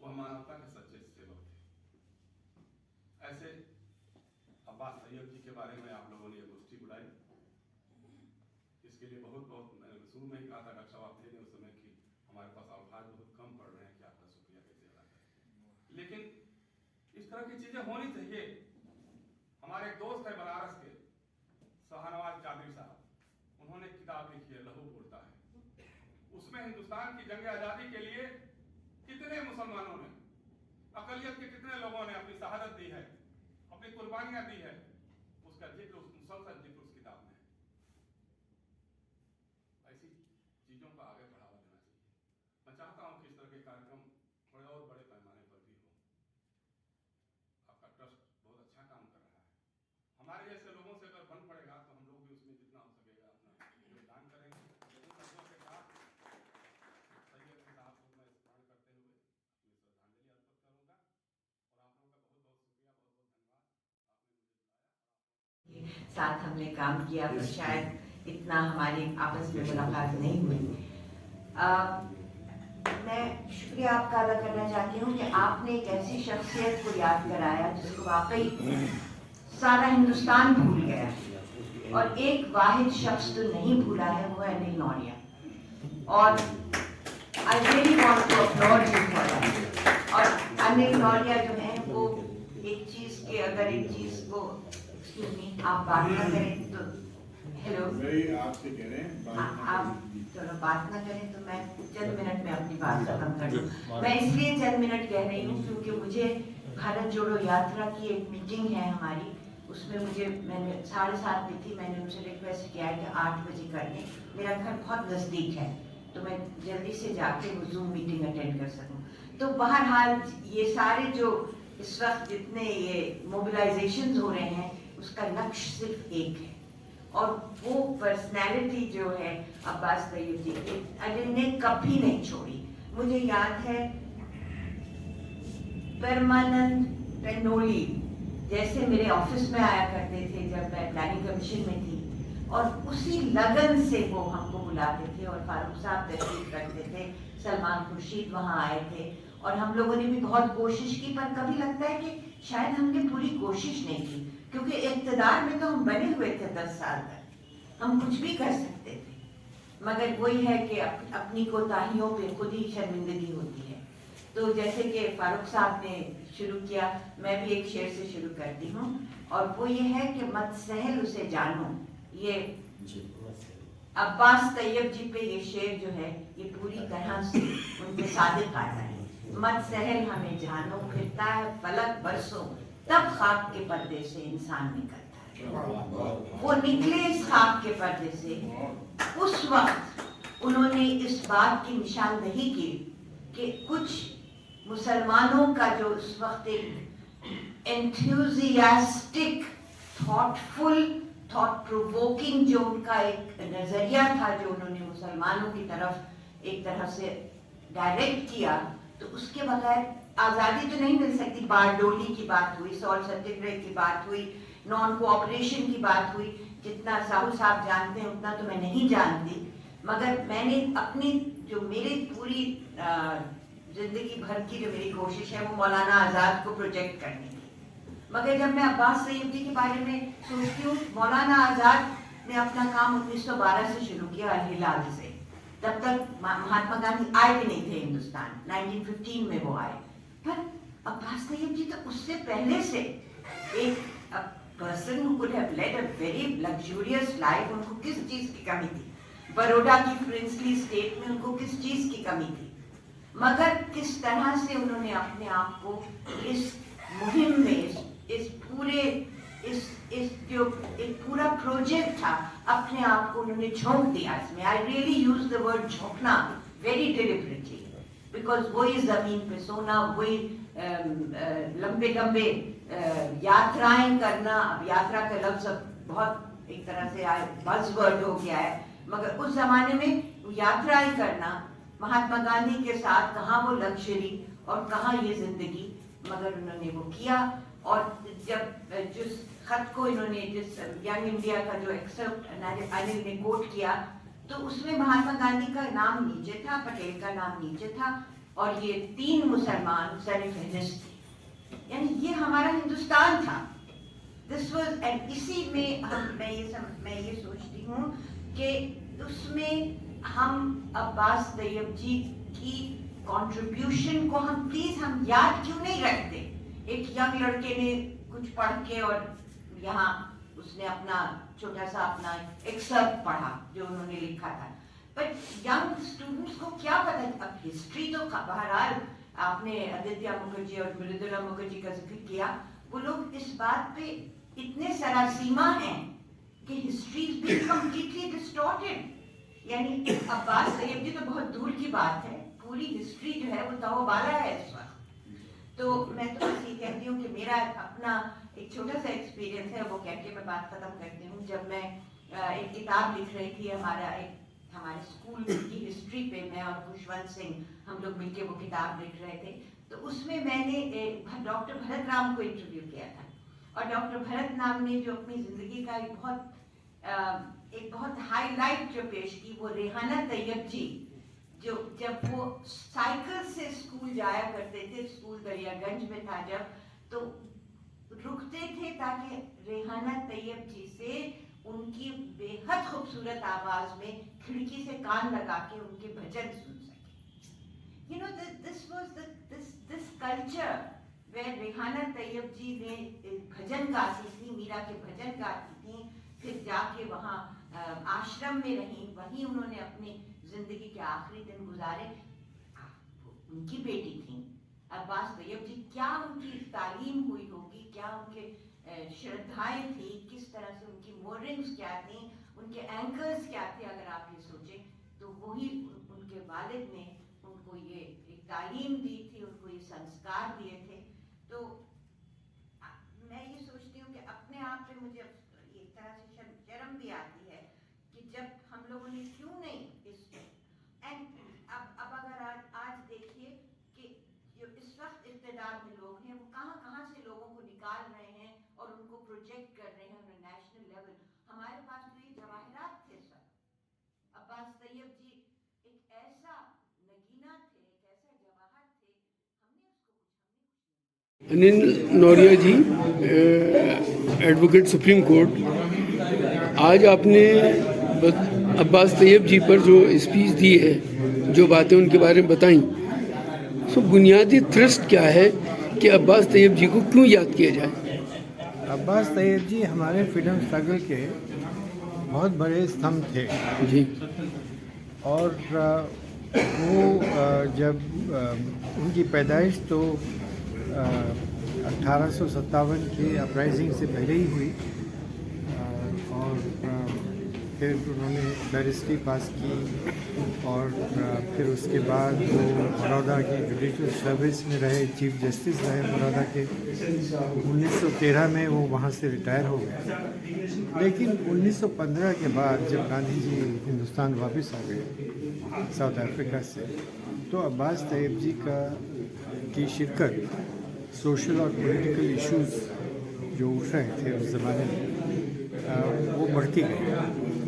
वह मानवता के सच्चे सेवक थे। ऐसे अब्बास तैयब जी के बारे में आप लोगों ने एक गोष्ठी बुलाई, इसके लिए बहुत बहुत मैंने शुरू में ही कहा था, डॉक्टर साहब आप थे नहीं उस समय की, हमारे पास अवकाश बहुत कम पड़ रहे हैं कि आपका शुक्रिया कैसे अदा करें। लेकिन इस तरह की चीजें होनी चाहिए। हमारे एक दोस्त है बनारस के, शाहनवाज कादिर साहब, उन्होंने किताब लिखी है लहू बोलता है। उसमें हिंदुस्तान की जंग आजादी के लिए कितने मुसलमानों ने, अकलियत के कितने लोगों ने अपनी शहादत दी है, अपनी कुर्बानियां दी है, उसका जिक्र, मुसलसल जिक्र उस किताब में है। ऐसी चीजों को आगे बढ़ावा देना चाहिए। मैं चाहता हूं कि इस तरह के कार्यक्रम थोड़े और बड़े पैमाने पर भी हो। आपका ट्रस्ट बहुत अच्छा काम कर रहा है। हमारे जैसे लोगों से अगर बन पड़ेगा तो हम लोग भी उसमें साथ हमने काम किया, पर शायद इतना हमारी आपस में मुलाकात नहीं हुई। मैं शुक्रिया आपका अदा करना चाहती हूँ कि आपने एक ऐसी शख्सियत को याद कराया जिसको वाकई सारा हिंदुस्तान भूल गया, और एक वाहिद शख्स तो नहीं भूला है, वो है अनिल नौरिया। और I really want to applaud you for that. और अनिल नौरिया जो है वो एक चीज के, अगर एक चीज को, एक्सक्यूज मी, आप बात ना करें तो, हेलो, आपसे कह रहे हैं आप चलो बात ना करें तो मैं चंद मिनट में अपनी बात खत्म कर दूं। मैं इसलिए चंद मिनट कह रही हूँ क्योंकि मुझे भारत जोड़ो यात्रा की एक मीटिंग है हमारी, उसमें मैंने 7:30 में थी, मैंने उनसे रिक्वेस्ट किया है कि 8 बजे कर दें। मेरा घर बहुत नज़दीक है तो मैं जल्दी से जाके वो जूम मीटिंग अटेंड कर सकूं। तो बहरहाल ये सारे जो इस वक्त जितने ये मोबिलाइजेशन हो रहे हैं उसका लक्ष्य सिर्फ एक है, और वो पर्सनैलिटी जो है अब्बास तैयब जी की, अनिल ने कभी नहीं छोड़ी। मुझे याद है परमानंद पेनोली जैसे मेरे ऑफिस में आया करते थे जब मैं प्लानिंग कमीशन में थी, और उसी लगन से वो हमको बुलाते थे, और फारूक साहब तशरीफ करते थे, सलमान खुर्शीद वहाँ आए थे, और हम लोगों ने भी बहुत कोशिश की, पर कभी लगता है कि शायद हमने पूरी कोशिश नहीं की, क्योंकि इक़्तिदार में तो हम बने हुए थे 10 साल तक, हम कुछ भी कर सकते थे, मगर वही है कि अपनी कोताहियों पे खुद ही शर्मिंदगी होती है। तो जैसे कि फारूक साहब ने शुरू किया, मैं भी एक शेर से शुरू करती हूँ, और वो ये है कि मत सहल उसे जानो। ये अब्बास तैयब जी पे ये शेर जो है ये पूरी तरह से उनके सादिक आता है। मत सहल हमें जानो, फिरता है फलक बरसों, तब खाक के पर्दे से इंसान निकलता है। वो निकले इस खाक के पर्दे से, उस वक्त उन्होंने इस बात की निशानदही की कि कुछ मुसलमानों का जो उस वक्त एक एंथुजियास्टिक, थॉटफुल, थॉट प्रोवोकिंग जो उनका एक नजरिया था जो उन्होंने मुसलमानों की तरफ एक तरह से डायरेक्ट किया, तो उसके बगैर आज़ादी तो नहीं मिल सकती। बारडोली की बात हुई, सॉल्ट सत्याग्रह की बात हुई, नॉन कोऑपरेशन की बात हुई। जितना साहू साहब जानते हैं उतना तो मैं नहीं जानती, मगर मैंने अपनी जो मेरी पूरी जिंदगी भर की जो मेरी कोशिश है वो मौलाना आज़ाद को प्रोजेक्ट करने की। मगर जब मैं अब्बास तैयब जी के बारे में सोचती हूँ, मौलाना आज़ाद ने अपना काम 1912 से शुरू किया अल-हिलाल से। तब तक महात्मा गांधी आए भी नहीं थे हिंदुस्तान, 1915 में वो आए। पर अब्बास तैयब जी तो उससे पहले से एक person who could have led a very luxurious life, उनको किस चीज की कमी थी? बड़ौदा की प्रिंसली स्टेट में उनको किस चीज की कमी थी? मगर किस तरह से उन्होंने अपने आप को इस मुहिम में, इस पूरे इस जो एक पूरा प्रोजेक्ट था, अपने आप को उन्होंने झोंक दिया इसमें। I really use the word झोंकना वेरी डिलिबरेटली, बिकॉज वही जमीन पे सोना, वही लंबे लंबे यात्राएं करना। अब यात्रा का लफ्ज बहुत एक तरह से बज़वर्ड हो गया है, मगर उस जमाने में यात्राएं करना, महात्मा गांधी के साथ कहाँ वो लग्जरी और कहाँ ये जिंदगी, मगर उन्होंने वो किया। और जब जिस खत को इन्होंने, जिस यंग इंडिया का जो एक्सेप्ट अनिल ने कोट किया, तो उसमें महात्मा गांधी का नाम नीचे था, पटेल का नाम नीचे था, और ये 3 मुसलमान सर-ए-फ़हरिस्त थे। यानी ये हमारा हिंदुस्तान था। दिस वाज, एंड इसी में मैं ये सोचती हूँ कि उसमें हम अब्बास तैयब जी की कंट्रीब्यूशन को हम याद क्यों नहीं रखते? एक यंग लड़के ने कुछ पढ़ के और यहाँ उसने अपना छोटा सा अपना एक्सर्प्ट पढ़ा जो उन्होंने लिखा था, पर यंग स्टूडेंट्स को क्या पता? अब हिस्ट्री तो बहरहाल आपने आदित्य मुखर्जी और मृदुला मुखर्जी का जिक्र किया, वो लोग इस बात पे इतने सरासीमा हैं कि history is being completely distorted. यानी अब्बास तैयब जी तो बहुत दूर की बात है, पूरी हिस्ट्री जो है वो तौबाला है इस वक्त। तो मैं तो बस ये कहती हूँ कि मेरा अपना एक छोटा सा एक्सपीरियंस है, वो कह के मैं बात खत्म करती हूँ। जब मैं एक किताब लिख रही थी हमारे स्कूल की हिस्ट्री पे, मैं और खुशवंत सिंह हम लोग मिलकर वो किताब लिख रहे थे, तो उसमें मैंने डॉक्टर भरत राम को इंटरव्यू किया था, और डॉक्टर भरत नाम ने जो अपनी जिंदगी का एक बहुत हाईलाइट जो पेश की, वो रेहाना तैयब जी, जो जब वो साइकिल से स्कूल जाया करते थे, स्कूल दरियागंज में था जब, तो रुकते थे ताकि रेहाना तैयब जी से उनकी बेहद खूबसूरत आवाज में खिड़की से कान लगा के उनके भजन सुन सके। You know, this was this culture where Rehana Tayyab जी ने भजन गाती थी, मीरा के भजन गाती थी, फिर जाके वहाँ आश्रम में रही, वहीं उन्होंने अपनी जिंदगी के आखिरी दिन गुजारे। उनकी बेटी थी अब्बास तैयब जी, क्या उनकी तालीम हुई होगी, क्या उनके श्रद्धाएं थी, किस तरह से उनकी मोरल्स क्या थी, उनके एंकर्स क्या थे, अगर आप ये सोचें तो वही उनके वालिद ने उनको ये एक तालीम दी थी, उनको ये संस्कार दिए थे। तो मैं ये सोचती हूँ कि अपने आप पे मुझे एक तरह से शर्म भी आती है कि जब हम लोगों ने क्यों नहीं अब अगर आज देखिए कि जो इस वक्त इक़्तिदार में लोग हैं, वो कहाँ से लोगों को निकाल रहे हैं और उनको प्रोजेक्ट कर रहे हैं ऑन नेशनल लेवल। हमारे पास तो ये जवाहरात थे सब। अब्बास तैयब जी एक ऐसा नगीना थे, एक ऐसा जवाहर थे, हमने उसको अनिल नौरिया जी, एडवोकेट सुप्रीम कोर्ट, आज आपने अब्बास तैयब जी पर जो स्पीच दी है, जो बातें उनके बारे में बताई, तो बुनियादी थ्रस्ट क्या है कि अब्बास तैयब जी को क्यों याद किया जाए? अब्बास तैयब जी हमारे फ्रीडम स्ट्रगल के बहुत बड़े स्तंभ थे जी। और वो जब उनकी पैदाइश तो 1857 की अपराइजिंग से पहले ही हुई, और फिर उन्होंने बैरिस्ट्री पास की, और फिर उसके बाद वो बड़ौदा की जुडिशल सर्विस में रहे, चीफ जस्टिस रहे बड़ौदा के। 1913 में वो वहाँ से रिटायर हो गए। लेकिन 1915 के बाद जब गांधी जी हिंदुस्तान वापस आ गए साउथ अफ्रीका से, तो अब्बास तैयब जी की शिरकत सोशल और पॉलिटिकल इश्यूज जो उठ रहे थे उस ज़माने में वो बढ़ती गई।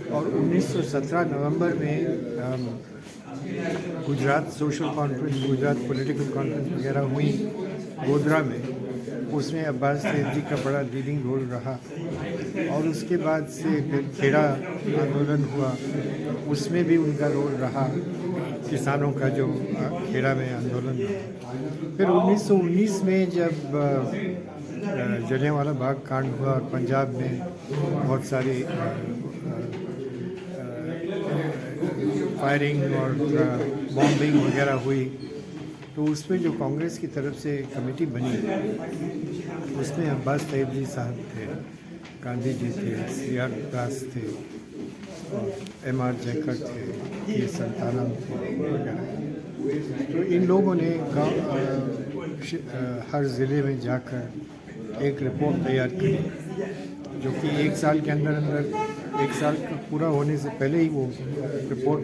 और 1917 नवंबर में Gujarat social conference, Gujarat political conference वगैरह हुई गोधरा में, उसमें अब्बास तैयब जी का बड़ा लीडिंग रोल रहा। और उसके बाद से फिर खेड़ा आंदोलन हुआ, उसमें भी उनका रोल रहा, किसानों का जो खेड़ा में आंदोलन रहा। फिर 1919 में जब जलियांवाला बाग कांड हुआ और पंजाब में बहुत सारी फायरिंग और बॉम्बिंग वगैरह हुई, तो उसमें जो कांग्रेस की तरफ से कमेटी बनी, उसमें अब्बास तैयब जी साहब थे, गांधी जी थे, CR दास थे, और MR जयकर थे, के संतानम थे वगैरह। तो इन लोगों ने हर ज़िले में जाकर एक रिपोर्ट तैयार की, जो कि एक साल के अंदर एक साल का पूरा होने से पहले ही वो रिपोर्ट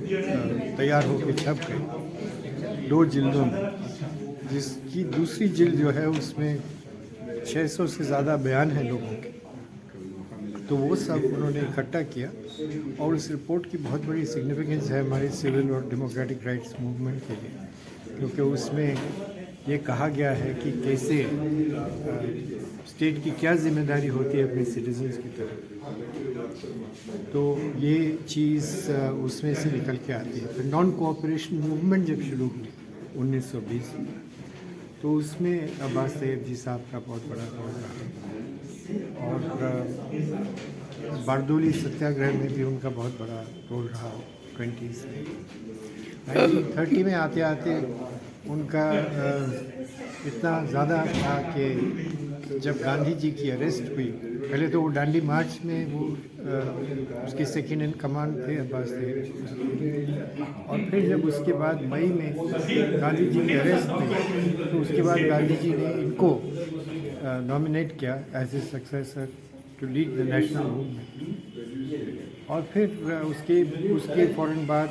तैयार होकर छप गई 2 जिल्दों में, जिसकी दूसरी जिल्द जो है उसमें 600 से ज़्यादा बयान हैं लोगों के। तो वो सब उन्होंने इकट्ठा किया, और उस रिपोर्ट की बहुत बड़ी सिग्निफिकेंस है हमारे सिविल और डेमोक्रेटिक राइट्स मूवमेंट के लिए, क्योंकि उसमें ये कहा गया है कि कैसे स्टेट की क्या जिम्मेदारी होती है अपने सिटीजन्स की तरफ। तो ये चीज़ उसमें से निकल के आती है। फिर नॉन कोऑपरेशन मूवमेंट जब शुरू हुई 1920 में, तो उसमें अब्बास तैयब जी साहब का बहुत बड़ा रोल रहा, और बारदोली सत्याग्रह में भी उनका बहुत बड़ा रोल रहा 20s में। 1930 में आते आते उनका इतना ज़्यादा था कि जब गांधी जी की अरेस्ट हुई, पहले तो वो डांडी मार्च में वो उसके सेकेंड इन कमांड थे अब्बास तैयब, और फिर जब उसके बाद मई में गांधी जी की अरेस्ट हुई, तो उसके बाद गांधी जी ने इनको नॉमिनेट किया as a successor to lead the national movement. और फिर उसके फ़ौरन बाद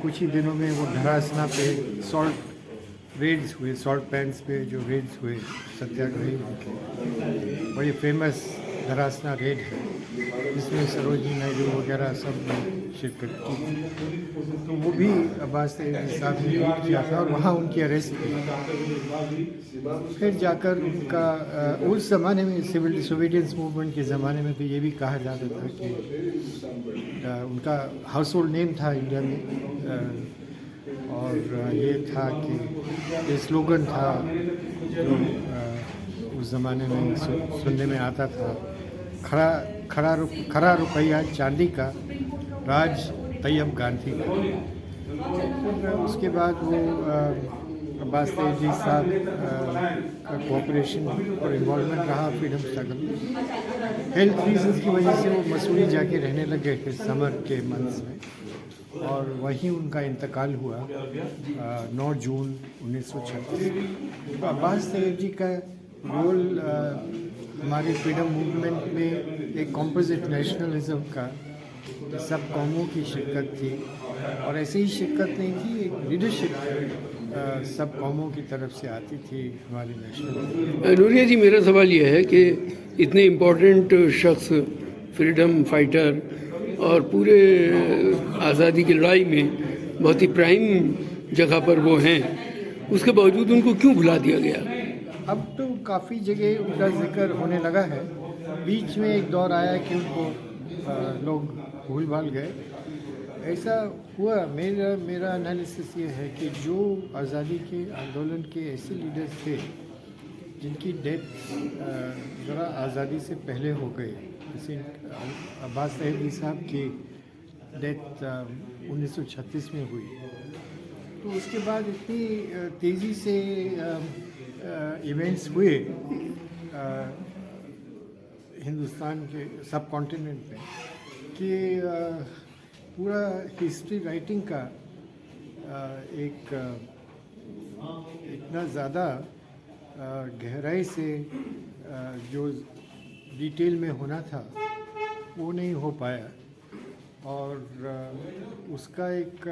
कुछ ही दिनों में वो धरासना पे सॉल्ट रेड्स हुए, सॉल्ट पैंस पे जो रेड्स हुए सत्याग्रही उनके, बड़ी फेमस धरासना रेड है जिसमें सरोजिनी नायडू वगैरह सब ने शिरकत की थी। तो वो भी अब्बास तहरीर साहब ने लीड किया था और वहाँ उनकी अरेस्ट की। फिर जाकर उनका उस ज़माने में सिविल डिसोबीडियंस मूवमेंट के ज़माने में तो ये भी कहा जाता था कि उनका हाउस होल्ड नेम था इंडिया में, और ये था कि ये स्लोगन था जो उस ज़माने में सुनने में आता था, खरा रुपया चांदी का, राज तैयब गांधी का। फिर उसके बाद वो अब्बास तहरीर साहब का कोऑपरेशन और इन्वॉल्वमेंट रहा फ्रीडम स्ट्रगल। हेल्थ रीजंस की वजह से वो मसूरी जाके रहने लगे थे समर के मंथ्स में, और वहीं उनका इंतकाल हुआ 9 जून 1936। तो अब्बास तहरीर जी का रोल हमारी फ्रीडम मूवमेंट में एक कॉम्पोजिट नेशनलिज्म का, सब कौमों की शिरकत थी, और ऐसे ही शिरकत नहीं थी, एक लीडरशिप सब कौमों की तरफ से आती थी हमारी नेशनल। नूरिया जी, मेरा सवाल यह है कि इतने इम्पोर्टेंट शख्स, फ्रीडम फाइटर और पूरे आज़ादी की लड़ाई में बहुत ही प्राइम जगह पर वो हैं, उसके बावजूद उनको क्यों भुला दिया गया? अब तो काफ़ी जगह उनका जिक्र होने लगा है। बीच में एक दौर आया कि उनको लोग भूल भाल गए, ऐसा हुआ। मेरा एनालिसिस ये है कि जो आज़ादी के आंदोलन के ऐसे लीडर्स थे जिनकी डेथ ज़रा आज़ादी से पहले हो गई, जैसे अब्बास तहरीर साहब की डेथ 1936 में हुई, तो उसके बाद इतनी तेज़ी से इवेंट्स हुए हिंदुस्तान के सब कॉन्टिनेंट में कि पूरा हिस्ट्री राइटिंग का एक इतना ज़्यादा गहराई से जो डिटेल में होना था वो नहीं हो पाया, और उसका एक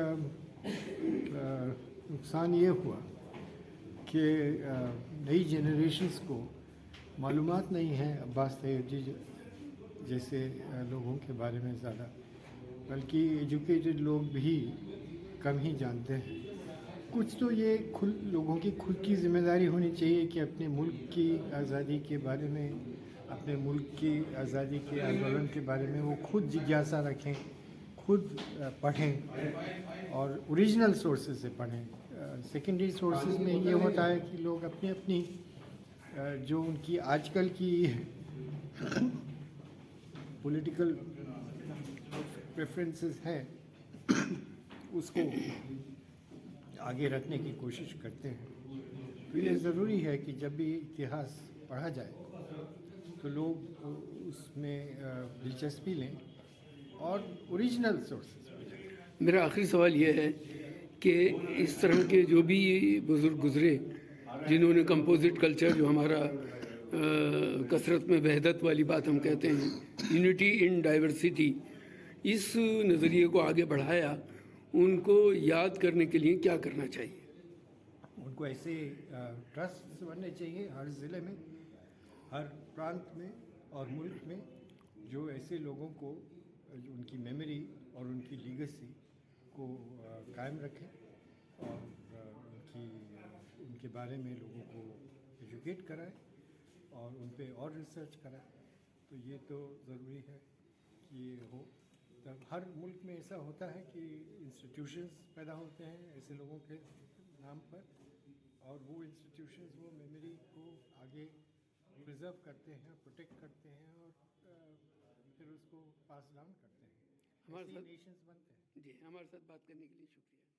नुकसान ये हुआ कि नई जनरेशन्स को मालूमात नहीं है अब्बास तहरीर जी जैसे लोगों के बारे में ज़्यादा, बल्कि एजुकेटेड लोग भी कम ही जानते हैं। कुछ तो ये लोगों की खुद की जिम्मेदारी होनी चाहिए कि अपने मुल्क की आज़ादी के बारे में, अपने मुल्क की आज़ादी के आंदोलन के बारे में वो खुद जिज्ञासा रखें, खुद पढ़ें और ओरिजिनल सोर्सेज से पढ़ें। सेकेंडरी सोर्सेज में ये होता है कि लोग अपनी अपनी जो उनकी आजकल की पॉलिटिकल प्रेफरेंसेस हैं उसको आगे रखने की कोशिश करते हैं। तो ये ज़रूरी है कि जब भी इतिहास पढ़ा जाए तो लोग उसमें दिलचस्पी लें और ओरिजिनल सोर्सेज पे जाएं। मेरा आखिरी सवाल यह है कि इस तरह के जो भी बुज़ुर्ग गुजरे जिन्होंने कंपोजिट कल्चर, जो हमारा कसरत में वहदत वाली बात हम कहते हैं, यूनिटी इन डाइवर्सिटी, इस नज़रिए को आगे बढ़ाया, उनको याद करने के लिए क्या करना चाहिए? उनको ऐसे ट्रस्ट बनने चाहिए हर ज़िले में, हर प्रांत में और मुल्क में, जो ऐसे लोगों को उनकी मेमोरी और उनकी लीगेसी को कायम रखें और उनके बारे में लोगों को एजुकेट कराएं और उन पे और रिसर्च कराएं। तो ये तो ज़रूरी है कि ये हो। तब हर मुल्क में ऐसा होता है कि इंस्टीट्यूशंस पैदा होते हैं ऐसे लोगों के नाम पर, और वो इंस्टीट्यूशंस वो मेमोरी को आगे प्रिजर्व करते हैं, प्रोटेक्ट करते हैं और फिर उसको पास डाउन करते हैं। हमारे साथ नेशंस बनते हैं। जी, हमारे साथ बात करने के लिए शुक्रिया।